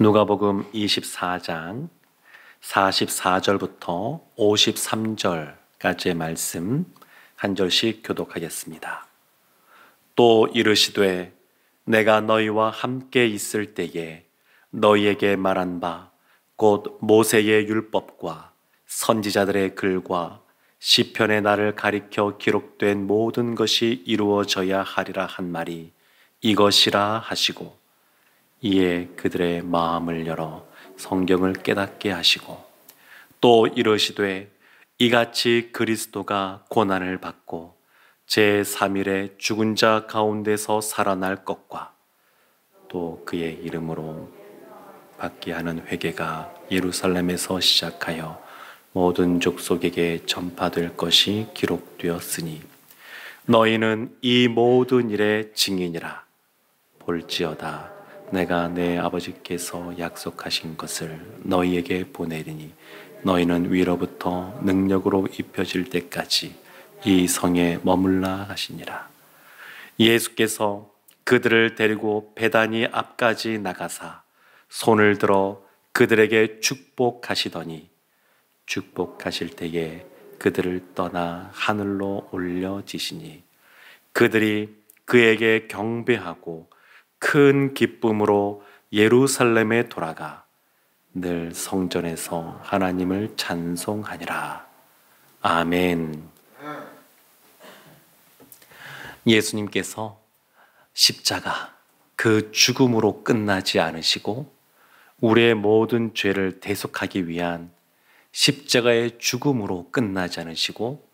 누가복음 24장 44절부터 53절까지의 말씀 한 절씩 교독하겠습니다. 또 이르시되 내가 너희와 함께 있을 때에 너희에게 말한 바 곧 모세의 율법과 선지자들의 글과 시편의 나를 가리켜 기록된 모든 것이 이루어져야 하리라 한 말이 이것이라 하시고, 이에 그들의 마음을 열어 성경을 깨닫게 하시고, 또 이르시되 이같이 그리스도가 고난을 받고 제3일에 죽은 자 가운데서 살아날 것과 또 그의 이름으로 받게 하는 회개가 예루살렘에서 시작하여 모든 족속에게 전파될 것이 기록되었으니 너희는 이 모든 일의 증인이라. 볼지어다 내가 내 아버지께서 약속하신 것을 너희에게 보내리니 너희는 위로부터 능력으로 입혀질 때까지 이 성에 머물라 하시니라. 예수께서 그들을 데리고 베다니 앞까지 나가사 손을 들어 그들에게 축복하시더니 축복하실 때에 그들을 떠나 하늘로 올려지시니 그들이 그에게 경배하고 큰 기쁨으로 예루살렘에 돌아가 늘 성전에서 하나님을 찬송하니라. 아멘. 예수님께서 십자가 그 죽음으로 끝나지 않으시고 우리의 모든 죄를 대속하기 위한 십자가의 죽음으로 끝나지 않으시고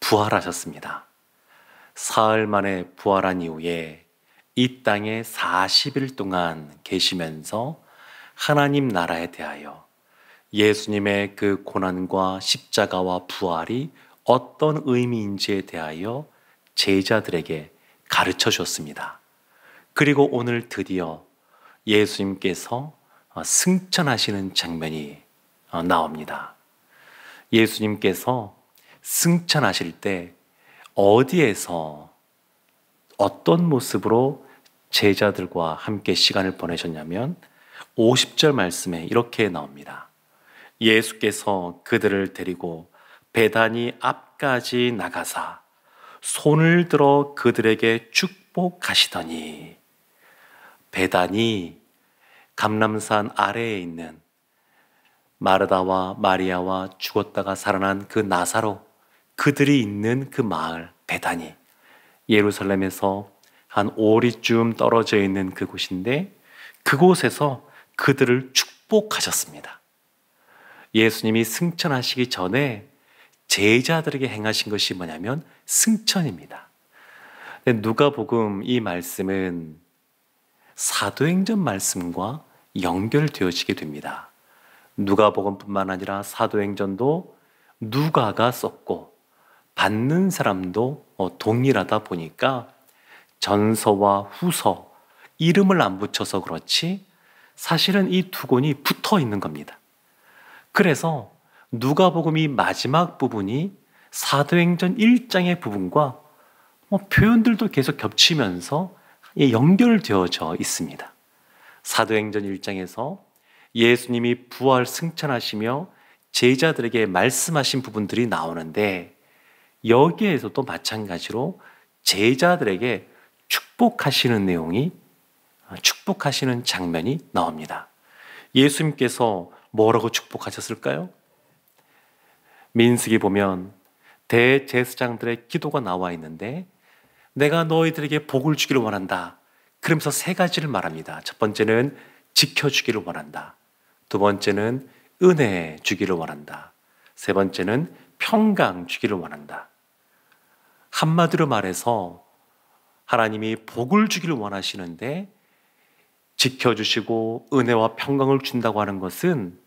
부활하셨습니다. 사흘 만에 부활한 이후에 이 땅에 40일 동안 계시면서 하나님 나라에 대하여 예수님의 그 고난과 십자가와 부활이 어떤 의미인지에 대하여 제자들에게 가르쳐 주었습니다. 그리고 오늘 드디어 예수님께서 승천하시는 장면이 나옵니다. 예수님께서 승천하실 때 어디에서 어떤 모습으로 제자들과 함께 시간을 보내셨냐면 50절 말씀에 이렇게 나옵니다. 예수께서 그들을 데리고 베다니 앞까지 나가사 손을 들어 그들에게 축복하시더니, 베다니 감람산 아래에 있는 마르다와 마리아와 죽었다가 살아난 그 나사로, 그들이 있는 그 마을 베다니, 예루살렘에서 한 오리쯤 떨어져 있는 그곳인데 그곳에서 그들을 축복하셨습니다. 예수님이 승천하시기 전에 제자들에게 행하신 것이 뭐냐면 승천입니다. 누가복음 이 말씀은 사도행전 말씀과 연결되어지게 됩니다. 누가복음뿐만 아니라 사도행전도 누가가 썼고 받는 사람도 동일하다 보니까 전서와 후서 이름을 안 붙여서 그렇지 사실은 이 두 권이 붙어 있는 겁니다. 그래서 누가복음이 마지막 부분이 사도행전 1장의 부분과 표현들도 계속 겹치면서 연결되어져 있습니다. 사도행전 1장에서 예수님이 부활 승천하시며 제자들에게 말씀하신 부분들이 나오는데 여기에서도 마찬가지로 제자들에게 축복하시는 내용이, 축복하시는 장면이 나옵니다. 예수님께서 뭐라고 축복하셨을까요? 민수기 보면 대제사장들의 기도가 나와 있는데 내가 너희들에게 복을 주기를 원한다. 그러면서 세 가지를 말합니다. 첫 번째는 지켜주기를 원한다. 두 번째는 은혜 주기를 원한다. 세 번째는 평강 주기를 원한다. 한마디로 말해서 하나님이 복을 주기를 원하시는데 지켜주시고 은혜와 평강을 준다고 하는 것은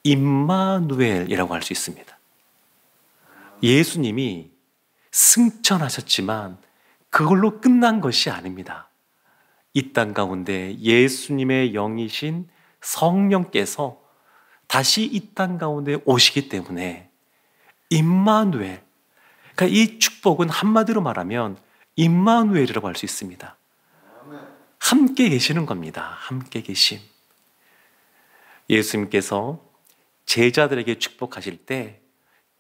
임마누엘이라고 할 수 있습니다. 예수님이 승천하셨지만 그걸로 끝난 것이 아닙니다. 이 땅 가운데 예수님의 영이신 성령께서 다시 이 땅 가운데 오시기 때문에 임마누엘, 그러니까 이 축복은 한마디로 말하면 임마누엘이라고 할 수 있습니다. 함께 계시는 겁니다. 함께 계심. 예수님께서 제자들에게 축복하실 때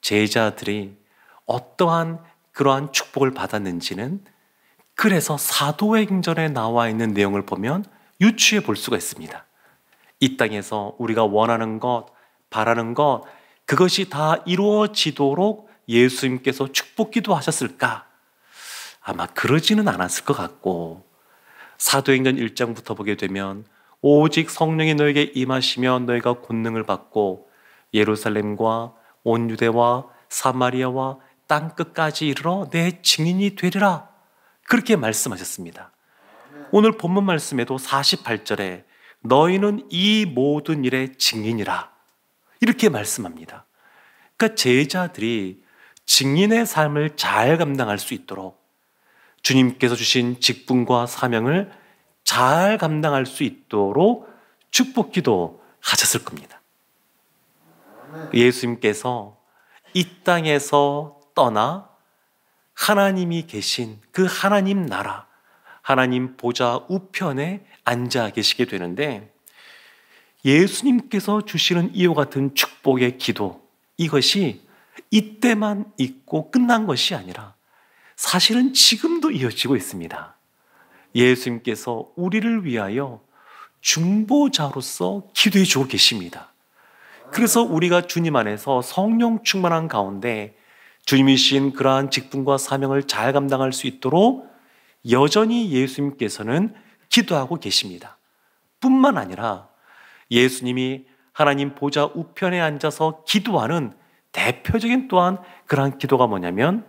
제자들이 어떠한 그러한 축복을 받았는지는 그래서 사도행전에 나와 있는 내용을 보면 유추해 볼 수가 있습니다. 이 땅에서 우리가 원하는 것, 바라는 것, 그것이 다 이루어지도록 예수님께서 축복기도 하셨을까? 아마 그러지는 않았을 것 같고, 사도행전 1장부터 보게 되면 오직 성령이 너에게 임하시면 너희가 권능을 받고 예루살렘과 온 유대와 사마리아와 땅끝까지 이르러 내 증인이 되리라, 그렇게 말씀하셨습니다. 오늘 본문 말씀에도 48절에 너희는 이 모든 일의 증인이라, 이렇게 말씀합니다. 그러니까 제자들이 증인의 삶을 잘 감당할 수 있도록 주님께서 주신 직분과 사명을 잘 감당할 수 있도록 축복기도 하셨을 겁니다. 예수님께서 이 땅에서 떠나 하나님이 계신 그 하나님 나라, 하나님 보좌 우편에 앉아 계시게 되는데, 예수님께서 주시는 이와 같은 축복의 기도, 이것이 이때만 있고 끝난 것이 아니라 사실은 지금도 이어지고 있습니다. 예수님께서 우리를 위하여 중보자로서 기도해 주고 계십니다. 그래서 우리가 주님 안에서 성령 충만한 가운데 주님이신 그러한 직분과 사명을 잘 감당할 수 있도록 여전히 예수님께서는 기도하고 계십니다. 뿐만 아니라 예수님이 하나님 보좌 우편에 앉아서 기도하는 대표적인 또한 그러한 기도가 뭐냐면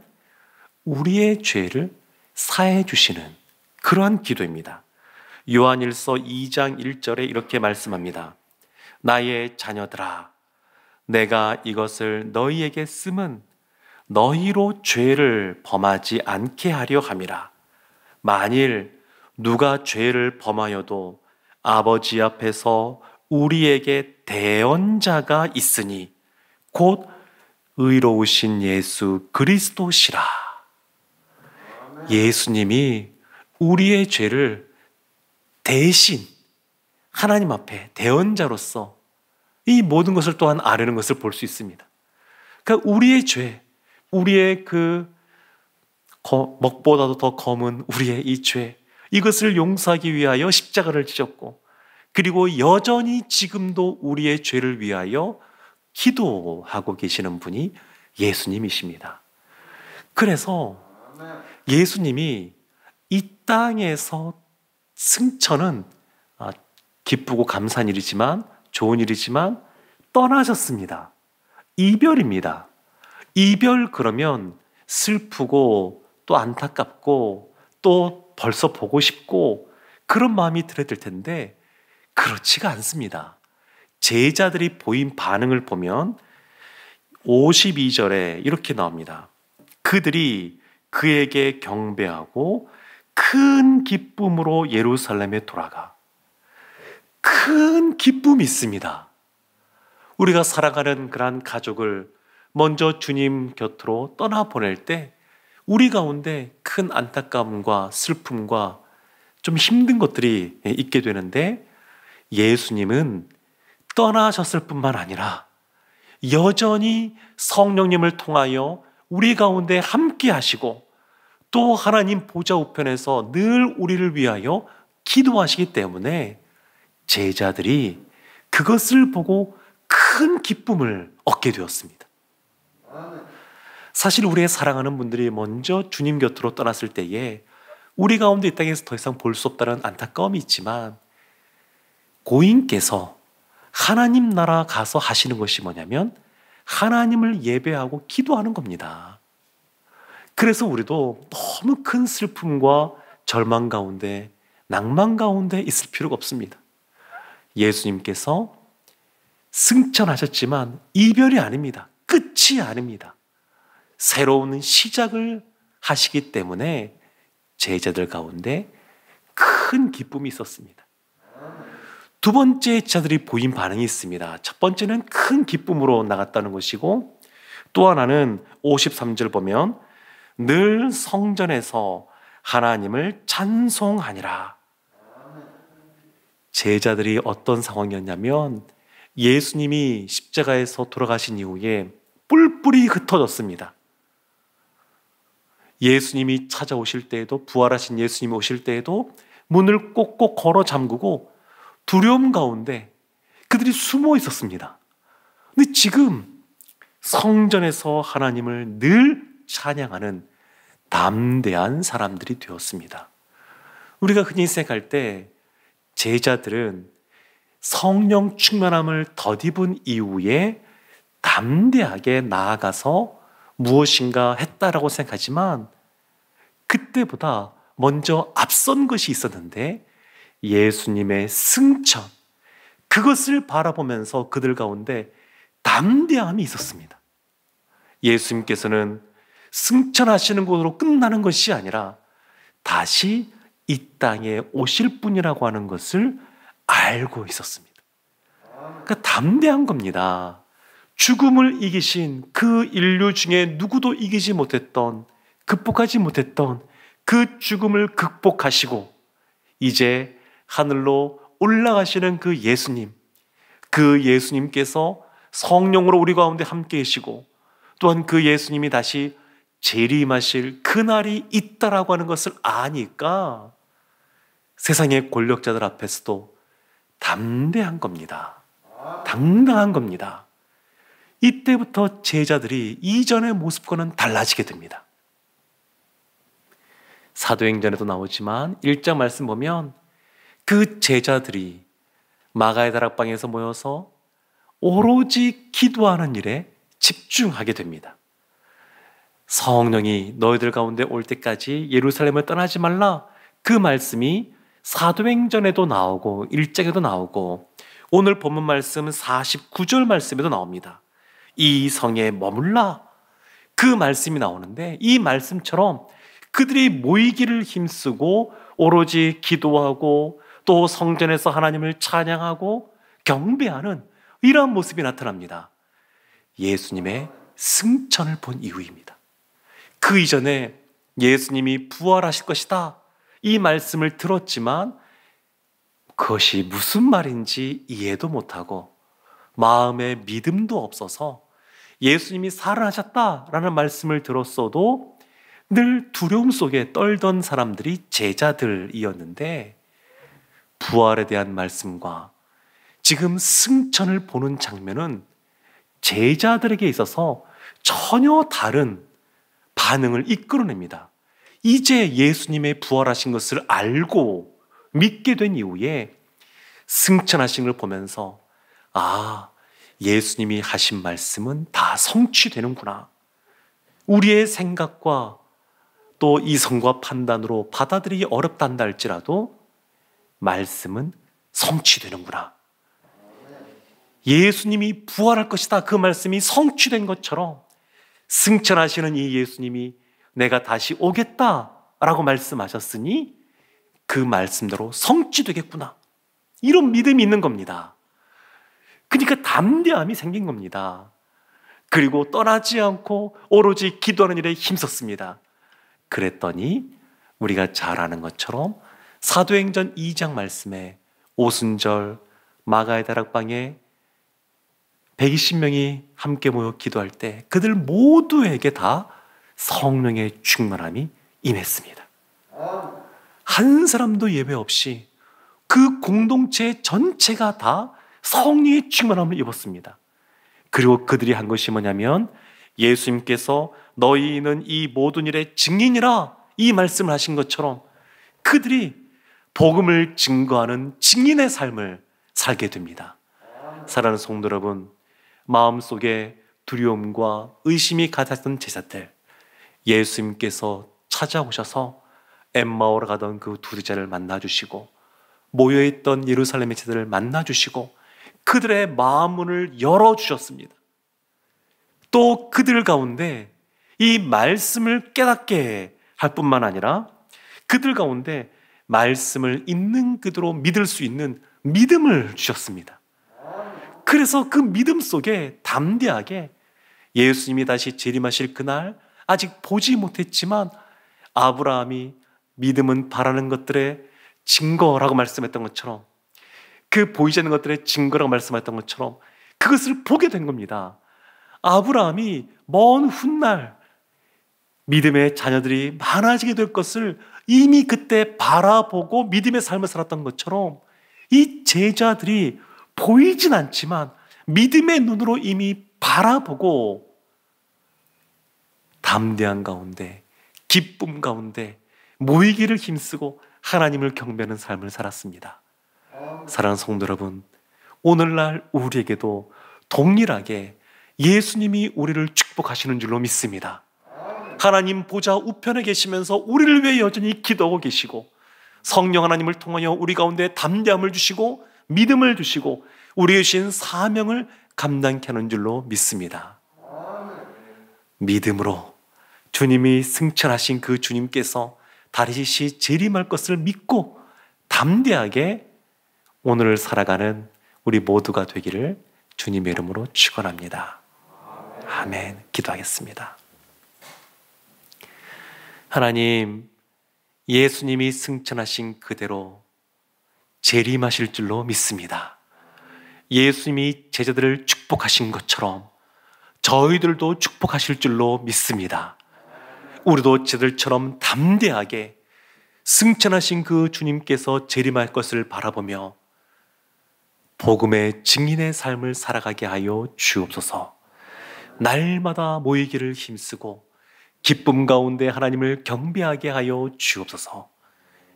우리의 죄를 사해 주시는 그러한 기도입니다. 요한일서 2장 1절에 이렇게 말씀합니다. 나의 자녀들아, 내가 이것을 너희에게 쓰면 너희로 죄를 범하지 않게 하려 함이라. 만일 누가 죄를 범하여도 아버지 앞에서 우리에게 대언자가 있으니 곧 의로우신 예수 그리스도시라. 예수님이 우리의 죄를 대신 하나님 앞에 대언자로서 이 모든 것을 또한 아뢰는 것을 볼 수 있습니다. 그러니까 우리의 죄, 우리의 그 먹보다도 더 검은 우리의 이 죄, 이것을 용서하기 위하여 십자가를 지셨고, 그리고 여전히 지금도 우리의 죄를 위하여 기도하고 계시는 분이 예수님이십니다. 그래서 예수님이 이 땅에서 승천은 기쁘고 감사한 일이지만, 좋은 일이지만 떠나셨습니다. 이별입니다. 이별, 그러면 슬프고 또 안타깝고 또 벌써 보고 싶고 그런 마음이 들어야 될 텐데 그렇지가 않습니다. 제자들이 보인 반응을 보면 52절에 이렇게 나옵니다. 그들이 그에게 경배하고 큰 기쁨으로 예루살렘에 돌아가. 큰 기쁨이 있습니다. 우리가 살아가는 그러한 가족을 먼저 주님 곁으로 떠나보낼 때 우리 가운데 큰 안타까움과 슬픔과 좀 힘든 것들이 있게 되는데, 예수님은 떠나셨을 뿐만 아니라 여전히 성령님을 통하여 우리 가운데 함께 하시고 또 하나님 보좌 우편에서 늘 우리를 위하여 기도하시기 때문에 제자들이 그것을 보고 큰 기쁨을 얻게 되었습니다. 사실 우리의 사랑하는 분들이 먼저 주님 곁으로 떠났을 때에 우리 가운데 이 땅에서 더 이상 볼 수 없다는 안타까움이 있지만, 고인께서 하나님 나라 가서 하시는 것이 뭐냐면 하나님을 예배하고 기도하는 겁니다. 그래서 우리도 너무 큰 슬픔과 절망 가운데, 낭만 가운데 있을 필요가 없습니다. 예수님께서 승천하셨지만 이별이 아닙니다. 끝이 아닙니다. 새로운 시작을 하시기 때문에 제자들 가운데 큰 기쁨이 있었습니다. 두 번째 제자들이 보인 반응이 있습니다. 첫 번째는 큰 기쁨으로 나갔다는 것이고, 또 하나는 53절 보면 늘 성전에서 하나님을 찬송하니라. 제자들이 어떤 상황이었냐면 예수님이 십자가에서 돌아가신 이후에 뿔뿔이 흩어졌습니다. 예수님이 찾아오실 때에도, 부활하신 예수님이 오실 때에도 문을 꼭꼭 걸어 잠그고 두려움 가운데 그들이 숨어 있었습니다. 근데 지금 성전에서 하나님을 늘 찬양하는 담대한 사람들이 되었습니다. 우리가 흔히 생각할 때 제자들은 성령 충만함을 덧입은 이후에 담대하게 나아가서 무엇인가 했다라고 생각하지만 그때보다 먼저 앞선 것이 있었는데 예수님의 승천, 그것을 바라보면서 그들 가운데 담대함이 있었습니다. 예수님께서는 승천하시는 것으로 끝나는 것이 아니라 다시 이 땅에 오실 분이라고 하는 것을 알고 있었습니다. 그러니까 담대한 겁니다. 죽음을 이기신 그 인류 중에 누구도 이기지 못했던, 극복하지 못했던 그 죽음을 극복하시고 이제 하늘로 올라가시는 그 예수님, 그 예수님께서 성령으로 우리 가운데 함께 계시고 또한 그 예수님이 다시 재림하실 그날이 있다라고 하는 것을 아니까 세상의 권력자들 앞에서도 담대한 겁니다. 당당한 겁니다. 이때부터 제자들이 이전의 모습과는 달라지게 됩니다. 사도행전에도 나오지만 1장 말씀 보면 그 제자들이 마가의 다락방에서 모여서 오로지 기도하는 일에 집중하게 됩니다. 성령이 너희들 가운데 올 때까지 예루살렘을 떠나지 말라, 그 말씀이 사도행전에도 나오고 1장에도 나오고 오늘 본문 말씀 49절 말씀에도 나옵니다. 이 성에 머물라, 그 말씀이 나오는데 이 말씀처럼 그들이 모이기를 힘쓰고 오로지 기도하고 또 성전에서 하나님을 찬양하고 경배하는 이러한 모습이 나타납니다. 예수님의 승천을 본 이후입니다. 그 이전에 예수님이 부활하실 것이다, 이 말씀을 들었지만 그것이 무슨 말인지 이해도 못하고 마음에 믿음도 없어서 예수님이 살아나셨다라는 말씀을 들었어도 늘 두려움 속에 떨던 사람들이 제자들이었는데 부활에 대한 말씀과 지금 승천을 보는 장면은 제자들에게 있어서 전혀 다른 반응을 이끌어냅니다. 이제 예수님의 부활하신 것을 알고 믿게 된 이후에 승천하신 걸 보면서 아, 예수님이 하신 말씀은 다 성취되는구나. 우리의 생각과 또 이성과 판단으로 받아들이기 어렵다 한다 할지라도 말씀은 성취되는구나. 예수님이 부활할 것이다, 그 말씀이 성취된 것처럼 승천하시는 이 예수님이 내가 다시 오겠다라고 말씀하셨으니 그 말씀대로 성취되겠구나, 이런 믿음이 있는 겁니다. 그러니까 담대함이 생긴 겁니다. 그리고 떠나지 않고 오로지 기도하는 일에 힘썼습니다. 그랬더니 우리가 잘 아는 것처럼 사도행전 2장 말씀에 오순절 마가의 다락방에 120명이 함께 모여 기도할 때 그들 모두에게 다 성령의 충만함이 임했습니다. 한 사람도 예외 없이 그 공동체 전체가 다 성령의 충만함을 입었습니다. 그리고 그들이 한 것이 뭐냐면 예수님께서 너희는 이 모든 일의 증인이라, 이 말씀을 하신 것처럼 그들이 복음을 증거하는 증인의 삶을 살게 됩니다. 사랑하는 성도 여러분, 마음속에 두려움과 의심이 가득했던 제자들, 예수님께서 찾아오셔서 엠마오로 가던 그 두 제자를 만나주시고 모여있던 예루살렘의 제자들을 만나주시고 그들의 마음문을 열어주셨습니다. 또 그들 가운데 이 말씀을 깨닫게 할 뿐만 아니라 그들 가운데 말씀을 있는 그대로 믿을 수 있는 믿음을 주셨습니다. 그래서 그 믿음 속에 담대하게 예수님이 다시 재림하실 그날 아직 보지 못했지만 아브라함이 믿음은 바라는 것들의 증거라고 말씀했던 것처럼 그 보이지 않는 것들의 증거라고 말씀하셨던 것처럼 그것을 보게 된 겁니다. 아브라함이 먼 훗날 믿음의 자녀들이 많아지게 될 것을 이미 그때 바라보고 믿음의 삶을 살았던 것처럼 이 제자들이 보이진 않지만 믿음의 눈으로 이미 바라보고 담대한 가운데, 기쁨 가운데 모이기를 힘쓰고 하나님을 경배하는 삶을 살았습니다. 사랑하는 성도 여러분, 오늘날 우리에게도 동일하게 예수님이 우리를 축복하시는 줄로 믿습니다. 하나님 보좌 우편에 계시면서 우리를 위해 여전히 기도하고 계시고 성령 하나님을 통하여 우리 가운데 담대함을 주시고 믿음을 주시고 우리의 주신 사명을 감당케 하는 줄로 믿습니다. 믿음으로 주님이 승천하신 그 주님께서 다시 재림할 것을 믿고 담대하게 오늘을 살아가는 우리 모두가 되기를 주님의 이름으로 축원합니다. 아멘. 기도하겠습니다. 하나님, 예수님이 승천하신 그대로 재림하실 줄로 믿습니다. 예수님이 제자들을 축복하신 것처럼 저희들도 축복하실 줄로 믿습니다. 우리도 제자들처럼 담대하게 승천하신 그 주님께서 재림할 것을 바라보며 복음의 증인의 삶을 살아가게 하여 주옵소서. 날마다 모이기를 힘쓰고 기쁨 가운데 하나님을 경배하게 하여 주옵소서.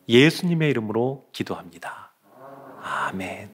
예수님의 이름으로 기도합니다. 아멘.